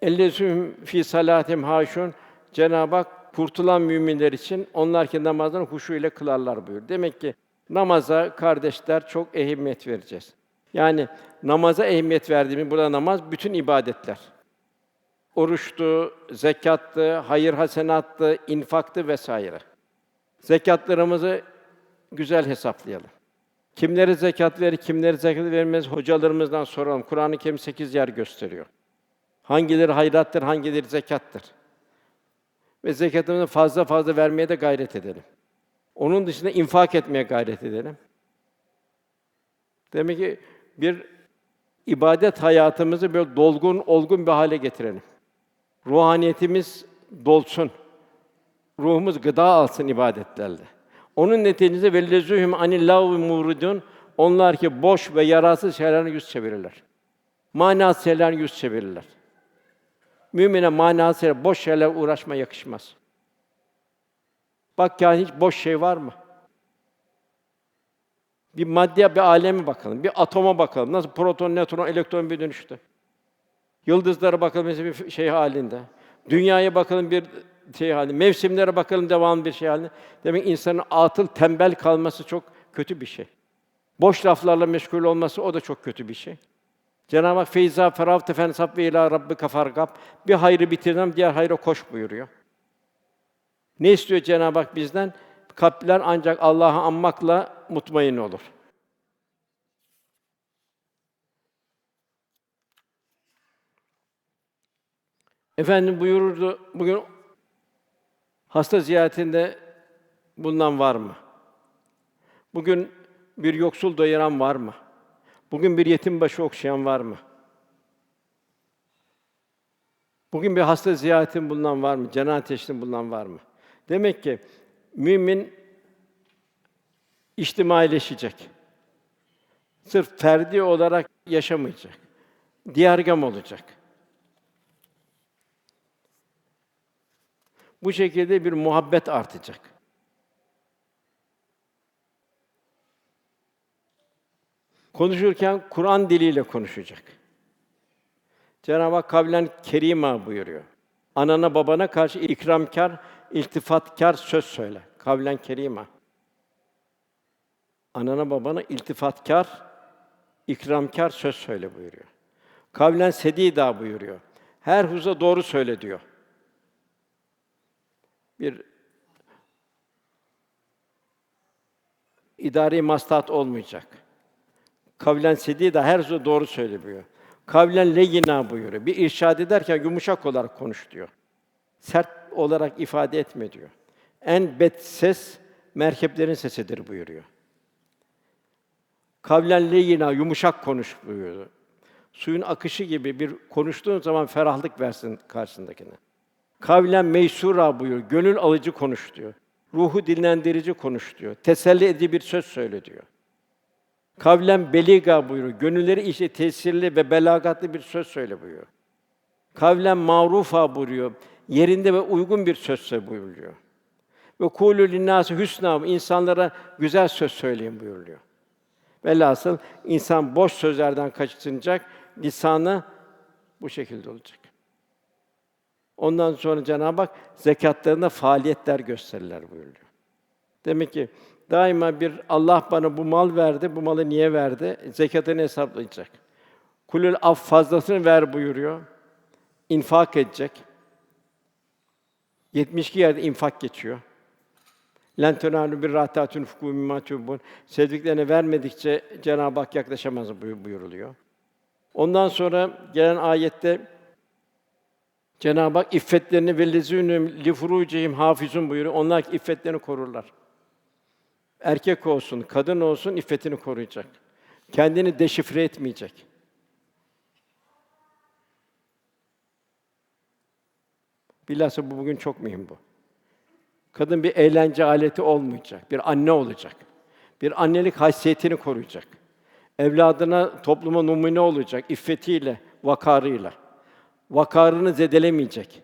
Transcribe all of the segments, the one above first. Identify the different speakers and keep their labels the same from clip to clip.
Speaker 1: Ellezîhum fî salâtihim hâşûn. Cenab-ı Hak kurtulan müminler için onlar ki namazlarını huşu ile kılarlar buyuruyor. Demek ki namaza kardeşler çok ehemmiyet vereceğiz. Yani namaza ehemmiyet verdiğimiz burada namaz bütün ibadetler. Oruçtu, zekattı, hayır hasenattı, infaktı vesaire. Zekatlarımızı güzel hesaplayalım. Kimlere zekat verir, kimlere zekat vermez hocalarımızdan soralım. Kur'an-ı Kerim 8 yer gösteriyor. Hangileri hayrattır, hangileri zekattır? Ve zekatımızı fazla fazla vermeye de gayret edelim. Onun dışında infak etmeye gayret edelim. Demek ki bir ibadet hayatımızı böyle dolgun, olgun bir hale getirelim. Ruhaniyetimiz dolsun. Ruhumuz gıda alsın ibadetlerle. Onun neticesinde vellezûhum anil lâgvi muridun. Onlar ki boş ve yararsız şeylerden yüz çevirirler. Manasız şeylerden yüz çevirirler. Mümine manasız şeyler, boş şeylerle uğraşma yakışmaz. Bak yani hiç boş şey var mı? Bir maddeye, bir aleme bakalım, bir atoma bakalım. Nasıl proton, nötron, elektron bir dönüştü. Yıldızlara bakalım mesela bir şey halinde. Dünyaya bakalım bir şey halinde. Mevsimlere bakalım devamlı bir şey halinde. Demek insanın atıl, tembel kalması çok kötü bir şey. Boş laflarla meşgul olması o da çok kötü bir şey. Cenab-ı Hak feyza feravte fensab ve ilâ rabbike fargab. Bir hayrı bitirdim, diğer hayra koş buyuruyor. Ne istiyor Cenab-ı Hak bizden? Kalpler ancak Allah'ı anmakla mutmain olur. Efendim buyururdu, bugün hasta ziyaretinde bulunan var mı? Bugün bir yoksul doyuran var mı? Bugün bir yetim başı okşayan var mı? Bugün bir hasta ziyaretinde bulunan var mı? Cenaze teşhisinde bulunan var mı? Demek ki mümin içtimaileşecek. Sırf ferdi olarak yaşamayacak. Diyargâm olacak. Bu şekilde bir muhabbet artacak. Konuşurken Kur'an diliyle konuşacak. Cenab-ı Hak kavlen kerîmâ buyuruyor. Anana babana karşı ikramkâr, iltifatkâr söz söyle. Kavlen kerîmâ. Anana babana iltifatkâr, ikramkâr söz söyle buyuruyor. Kavlen sedîdâ buyuruyor. Her hususta doğru söyle diyor. Bir idari maslahat olmayacak. Kavlen sedîdâ, her hususta doğru söyle buyuruyor. Kavlen leyyinâ buyuruyor. Bir irşad ederken yumuşak olarak konuş diyor. Sert olarak ifade etme diyor. En bet ses merkeplerin sesidir buyuruyor. Kavlen leyyinâ, yumuşak konuş buyuruyor. Suyun akışı gibi bir konuştuğun zaman ferahlık versin karşındakine. Kavlen meysûrâ buyuruyor. Gönül alıcı konuş diyor. Ruhu dinlendirici konuş diyor. Teselli edici bir söz söyle diyor. Kavlen belîgâ buyuruyor. Gönülleri işte tesirli ve belagatlı bir söz söyle buyuruyor. Kavlen ma'rûfâ buyuruyor. Yerinde ve uygun bir söz söyle buyuruyor. Ve kûlû linnâsi hüsnâ, insanlara güzel söz söyleyin buyuruyor. Velhasıl insan boş sözlerden kaçınacak, lisanı bu şekilde olacak. Ondan sonra Cenab-ı Hak zekâtlarında faaliyetler gösterirler buyuruyor. Demek ki daima bir Allah bana bu mal verdi, bu malı niye verdi? Zekâtını hesaplayacak. Kulül af fazlasını ver buyuruyor. İnfak edecek. 72 yerde infak geçiyor. Len tenâlû birra hattâ tunfikû mimmâ tuhibbûn. Sevdiklerine vermedikçe Cenab-ı Hak yaklaşamaz buyuruluyor. Ondan sonra gelen ayette Cenab-ı Hak iffetlerini vellezînû li furûcihim hâfizûn buyuruyor. Onlar ki iffetlerini korurlar. Erkek olsun, kadın olsun iffetini koruyacak. Kendini deşifre etmeyecek. Bilhassa bu bugün çok mühim bu. Kadın bir eğlence aleti olmayacak, bir anne olacak. Bir annelik haysiyetini koruyacak. Evladına, topluma numune olacak iffetiyle, vakarıyla. Vakarını zedelemeyecek.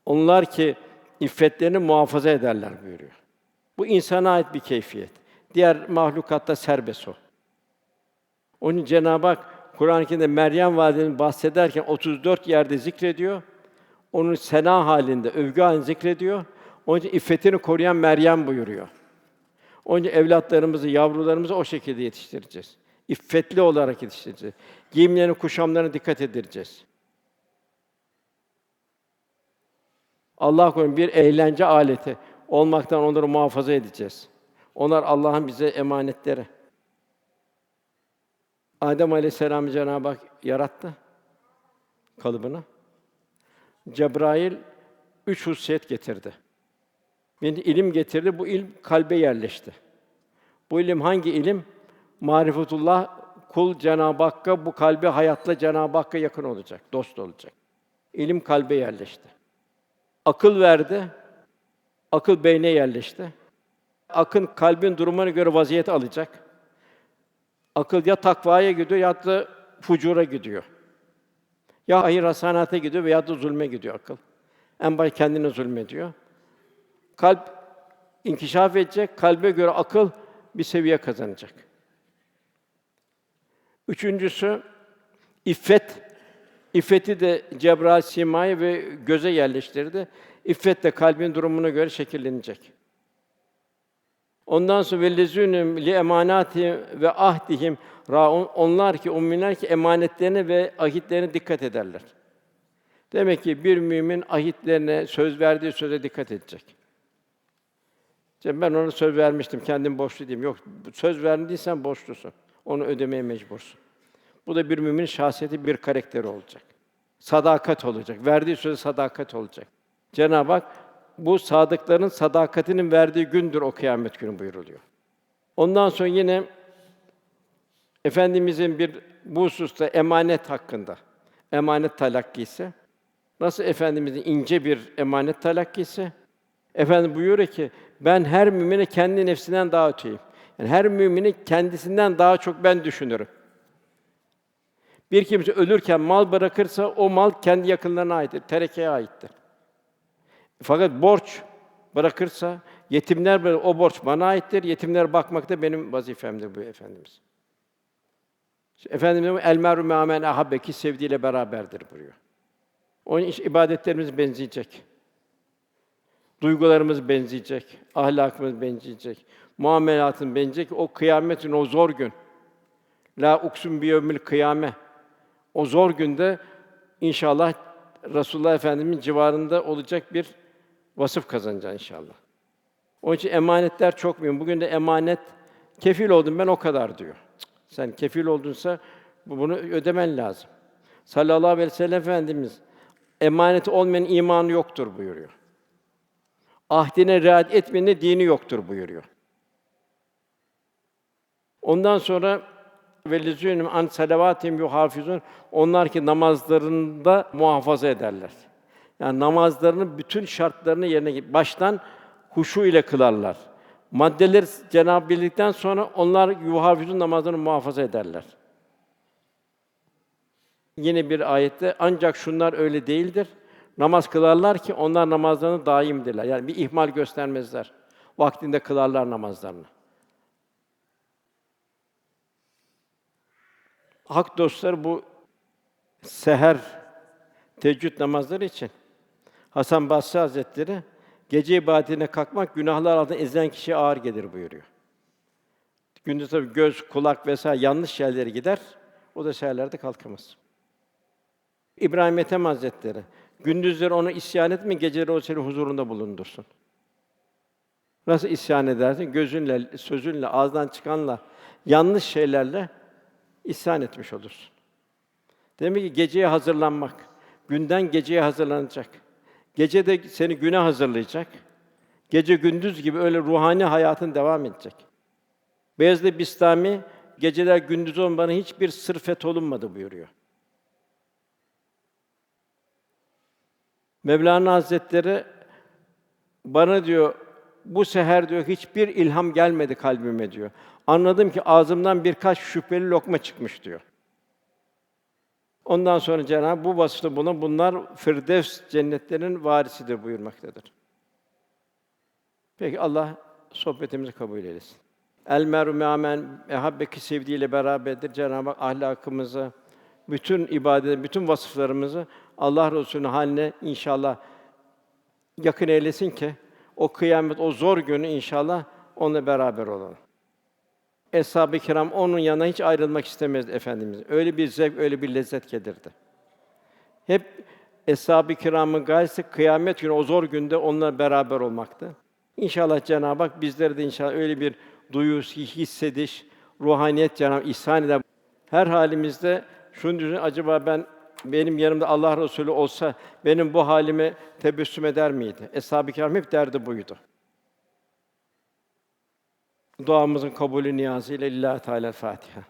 Speaker 1: Onlar ki iffetlerini muhafaza ederler buyuruyor. Bu insana ait bir keyfiyet. Diğer mahlukatta serbest o. Onun Cenab-ı Hak Kur'an-ı Kerim'de Meryem validemizi bahsederken 34 yerde zikrediyor. Onun sena halinde, övgü halinde zikrediyor. Onun için iffetini koruyan Meryem buyuruyor. Onun için evlatlarımızı, yavrularımızı o şekilde yetiştireceğiz. İffetli olarak yetiştireceğiz. Giyimlerine, kuşamlarına dikkat edeceğiz. Allah korusun bir eğlence aleti olmaktan onları muhafaza edeceğiz. Onlar Allah'ın bize emanetleri. Adem Aleyhisselam'ı Cenab-ı Hak yarattı kalıbını. Cebrail 3 hususiyet getirdi. Bir ilim getirdi, bu ilim kalbe yerleşti. Bu ilim hangi ilim? Marifetullah, kul Cenab-ı Hakk'a bu kalbi hayatla Cenab-ı Hakk'a yakın olacak, dost olacak. İlim kalbe yerleşti. Akıl verdi, akıl beyne yerleşti. Akıl kalbin durumuna göre vaziyet alacak. Akıl ya takvaya gidiyor ya da fucura gidiyor. Ya hayır hasenata gidiyor veya da zulme gidiyor akıl. En baş kendine zulmediyor. Kalp inkişaf edecek, kalbe göre akıl bir seviye kazanacak. Üçüncüsü iffet. İffeti de Cebrail simaya ve göze yerleştirdi. İffet de kalbin durumuna göre şekillenecek. Ondan sonra vellezûnüm li emanâtihim ve ahdihim râun, onlar ki, o müminler ki emanetlerine ve ahitlerine dikkat ederler. Demek ki bir mümin ahitlerine, söz verdiği söze dikkat edecek. İşte ben ona söz vermiştim, kendim borçlu değilim. Yok, söz verdiysen borçlusun. Onu ödemeye mecbursun. Bu da bir müminin şahsiyeti, bir karakteri olacak. Sadakat olacak. Verdiği söze sadakat olacak. Cenab-ı Hak bu sadıkların sadakatinin verdiği gündür o kıyamet günü buyuruluyor. Ondan sonra yine Efendimizin bir bu hususta emanet hakkında, emanet talakkisi. Nasıl Efendimizin ince bir emanet talakkisi? Efendimiz buyuruyor ki, ben her mümine kendi nefsinden daha öteyim. Yani her mümini kendisinden daha çok ben düşünürüm. Bir kimse ölürken mal bırakırsa o mal kendi yakınlarına aittir, terekeye aittir. Fakat borç bırakırsa yetimler o borç bana aittir. Yetimlere bakmak da benim vazifemdir buyuruyor Efendimiz. Efendimiz el meru me'a men ahabbe ki sevdiğiyle beraberdir buyuruyor. Onun için ibadetlerimiz benzeyecek. Duygularımız benzeyecek, ahlakımız benzeyecek, muamelatın benzeyecek. O kıyametin o zor gün. La uksum bi yevmil kıyame. O zor günde inşallah Resulullah Efendimiz'in civarında olacak bir vasıf kazanacaksın inşallah. Onun için emanetler çok mühim. Bugün de emanet, kefil oldum ben o kadar diyor. Sen kefil oldunsa bunu ödemen lazım. Sallallahu aleyhi ve sellem Efendimiz emaneti olmayan imanı yoktur buyuruyor. Ahdine riayet etmeyenin dini yoktur buyuruyor. Ondan sonra vellezûnüm an salavatihim yuhafizun, onlar ki namazlarında muhafaza ederler. Yani namazlarının bütün şartlarını yerine baştan huşu ile kılarlar. Maddeler Cenab-ı bildikten sonra onlar yuhafizun namazlarını muhafaza ederler. Yine bir ayette ancak şunlar öyle değildir. Namaz kılarlar ki onlar namazlarını daimdirler. Yani bir ihmal göstermezler. Vaktinde kılarlar namazlarını. Hak dostları bu seher, teheccüd namazları için Hasan Basri Hazretleri gece ibadetine kalkmak günahlar altında ezilen kişiye ağır gelir buyuruyor. Gündüz tabii göz, kulak vesaire yanlış yerlere gider. O da seherlerde kalkamaz. İbrahim Ethem Hazretleri gündüzleri ona isyan etme, geceleri o senin huzurunda bulundursun. Nasıl isyan edersin? Gözünle, sözünle, ağızdan çıkanla, yanlış şeylerle isyan etmiş olursun. Demek ki geceye hazırlanmak, günden geceye hazırlanacak. Gece de seni güne hazırlayacak. Gece gündüz gibi öyle ruhani hayatın devam edecek. Beyazıt Bistami geceler gündüz olun bana hiçbir sır fetholunmadı buyuruyor. Mevlana Hazretleri bana diyor bu seher diyor hiçbir ilham gelmedi kalbime diyor. Anladım ki ağzımdan birkaç şüpheli lokma çıkmış diyor. Ondan sonra Cenab-ı bu vasıfta bunlar Firdevs cennetlerinin varisidir buyurmaktadır. Peki Allah sohbetimizi kabul eylesin. El meru me'amen ehabbeki sevdiğiyle beraberdir. Cenab-ı Hak ahlakımızı, bütün ibadet, bütün vasıflarımızı Allah Resulü'nün haline inşallah yakın eylesin ki o kıyamet, o zor günü inşallah onunla beraber olalım. Eshab-ı kiram onun yanına hiç ayrılmak istemezdi Efendimiz. Öyle bir zevk, öyle bir lezzet gelirdi. Hep Eshab-ı kiramın gayesi kıyamet günü, o zor günde onunla beraber olmaktı. İnşallah Cenab-ı Hak bizlere de inşallah öyle bir duyuş, hissediş, ruhaniyet Cenab-ı Hak ihsan eder. Her halimizde şunu düşün, acaba benim yanımda Allah Resulü olsa benim bu halime tebessüm eder miydi? Eshab-ı kiram hep derdi buydu. Duamızın kabulü niyazıyla Lillahi Teala Fatiha.